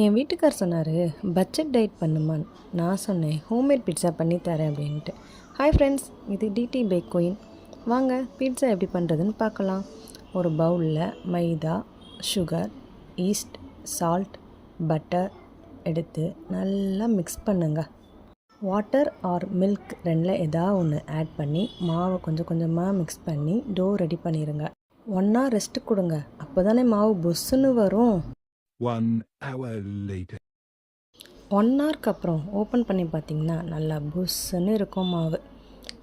என் வீட்டுக்கார் சொன்னார் budget diet பண்ணுமான்னு. நான் சொன்னேன் ஹோம்மேட் பீட்சா பண்ணி தரேன் அப்படின்ட்டு. ஹாய் ஃப்ரெண்ட்ஸ், இது டிடி பேக் குயின். வாங்க பீட்சா எப்படி பண்ணுறதுன்னு பார்க்கலாம். ஒரு பவுலில் மைதா, சுகர், ஈஸ்ட், சால்ட், பட்டர் எடுத்து நல்லா மிக்ஸ் பண்ணுங்க. வாட்டர் ஆர் மில்க் ரெண்டில் ஏதாவது ஒன்று ஆட் பண்ணி மாவை கொஞ்சம் கொஞ்சமாக மிக்ஸ் பண்ணி டோ ரெடி பண்ணிடுங்க. 1 hour ரெஸ்ட்டு கொடுங்க. அப்போ தானே மாவு பொஸ்ஸுன்னு வரும். 1 hour later. 1 ஹவருக்கு அப்புறம் ஓப்பன் பண்ணி பார்த்தீங்கன்னா நல்லா புஷ்ஷுன்னு இருக்கும் மாவு.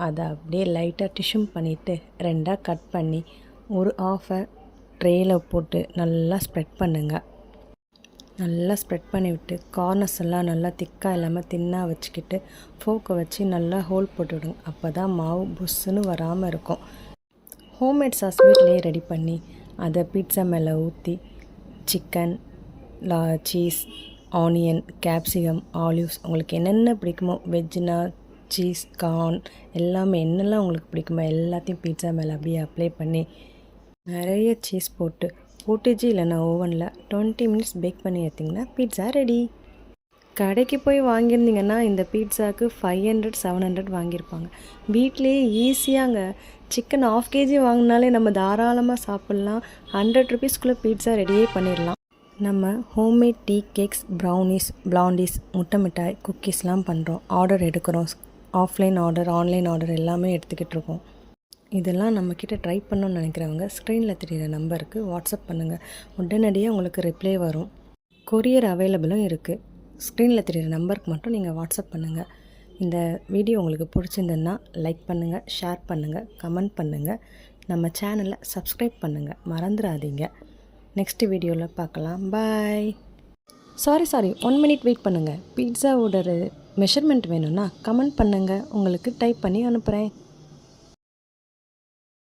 அதை அப்படியே லைட்டாக டிஷ்யூம் பண்ணிவிட்டு 2ஆக கட் பண்ணி ஒரு ஆஃபை ட்ரேயில் போட்டு நல்லா ஸ்ப்ரெட் பண்ணுங்கள். நல்லா ஸ்ப்ரெட் பண்ணிவிட்டு கார்னர்ஸ் எல்லாம் நல்லா திக்காக இல்லாமல் தின்னாக வச்சுக்கிட்டு ஃபோக்கை வச்சு நல்லா ஹோல் போட்டு விடுங்க. அப்போ தான் மாவு புஷ்ஷுன்னு வராமல் இருக்கும். ஹோம்மேட் சாஸ் வீட்டிலேயே ரெடி பண்ணி அதை பீட்சா மேலே ஊற்றி chicken, cheese, onion, capsicum, olives உங்களுக்கு என்னென்ன பிடிக்குமோ, வெஜ்ஜுனா சீஸ், கார்ன் எல்லாமே என்னெல்லாம் உங்களுக்கு பிடிக்குமோ எல்லாத்தையும் பீட்சா மேலே அப்படியே அப்ளை பண்ணி நிறைய சீஸ் போட்டு ஓடிஜி இல்லைன்னா ஓவனில் 20 minutes பேக் பண்ணி எடுத்திங்கன்னா பீட்சா ரெடி. கடைக்கு போய் வாங்கியிருந்தீங்கன்னா இந்த பீட்சாவுக்கு 500-700 வாங்கியிருப்பாங்க. வீட்டிலேயே ஈஸியாங்க சிக்கன் 1/2 kg வாங்கினாலே நம்ம தாராளமாக சாப்பிட்லாம். 100 rupeesக்குள்ளே பீட்சா ரெடியே பண்ணிடலாம். நம்ம ஹோம்மேட் டீ கேக்ஸ், ப்ரௌனிஸ், பிளாண்டிஸ், முட்டை மிட்டாய், குக்கீஸ்லாம் பண்ணுறோம். ஆர்டர் எடுக்கிறோம். ஆஃப்லைன் ஆர்டர், ஆன்லைன் ஆர்டர் எல்லாமே எடுத்துக்கிட்டு இருக்கோம். இதெல்லாம் நம்மக்கிட்ட ட்ரை பண்ணணும்னு நினைக்கிறவங்க ஸ்க்ரீனில் தெரிகிற நம்பருக்கு வாட்ஸ்அப் பண்ணுங்கள். உடனடியாக உங்களுக்கு ரிப்ளை வரும். கொரியர் அவைலபிளும் இருக்குது. ஸ்க்ரீனில் தெரிகிற நம்பருக்கு மட்டும் நீங்கள் வாட்ஸ்அப் பண்ணுங்கள். இந்த வீடியோ உங்களுக்கு பிடிச்சிருந்ததுன்னா லைக் பண்ணுங்கள், ஷேர் பண்ணுங்கள், கமெண்ட் பண்ணுங்கள். நம்ம சேனலை சப்ஸ்கிரைப் பண்ணுங்கள், மறந்துடாதீங்க. நெக்ஸ்ட் வீடியோவில் பார்க்கலாம். பாய். சாரி 1 minute வெயிட் பண்ணுங்கள். பீட்சாவோட மெஷர்மெண்ட் வேணும்னா கமெண்ட் பண்ணுங்கள், உங்களுக்கு டைப் பண்ணி அனுப்புகிறேன்.